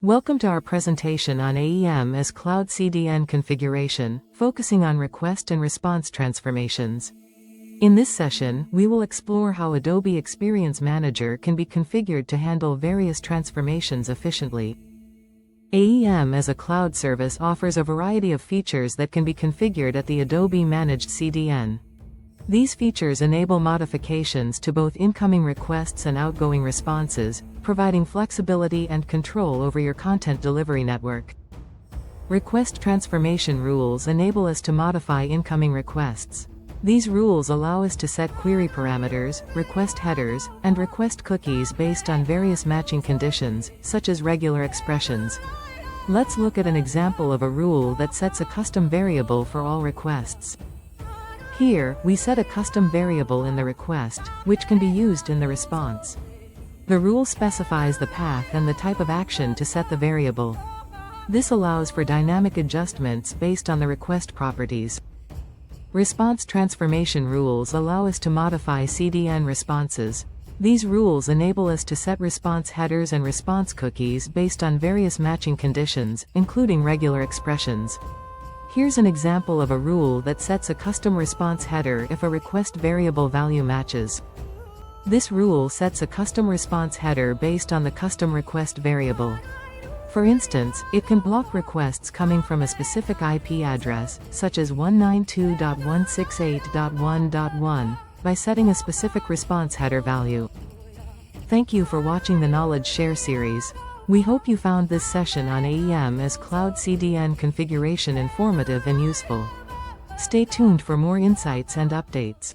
Welcome to our presentation on AEM as Cloud CDN configuration, focusing on request and response transformations. In this session, we will explore how Adobe Experience Manager can be configured to handle various transformations efficiently. AEM as a cloud service offers a variety of features that can be configured at the Adobe Managed CDN. These features enable modifications to both incoming requests and outgoing responses, providing flexibility and control over your content delivery network. Request transformation rules enable us to modify incoming requests. These rules allow us to set query parameters, request headers, and request cookies based on various matching conditions, such as regular expressions. Let's look at an example of a rule that sets a custom variable for all requests. Here, we set a custom variable in the request, which can be used in the response. The rule specifies the path and the type of action to set the variable. This allows for dynamic adjustments based on the request properties. Response transformation rules allow us to modify CDN responses. These rules enable us to set response headers and response cookies based on various matching conditions, including regular expressions. Here's an example of a rule that sets a custom response header if a request variable value matches. This rule sets a custom response header based on the custom request variable. For instance, it can block requests coming from a specific IP address, such as 192.168.1.1, by setting a specific response header value. Thank you for watching the Knowledge Share series. We hope you found this session on AEM as Cloud CDN configuration informative and useful. Stay tuned for more insights and updates.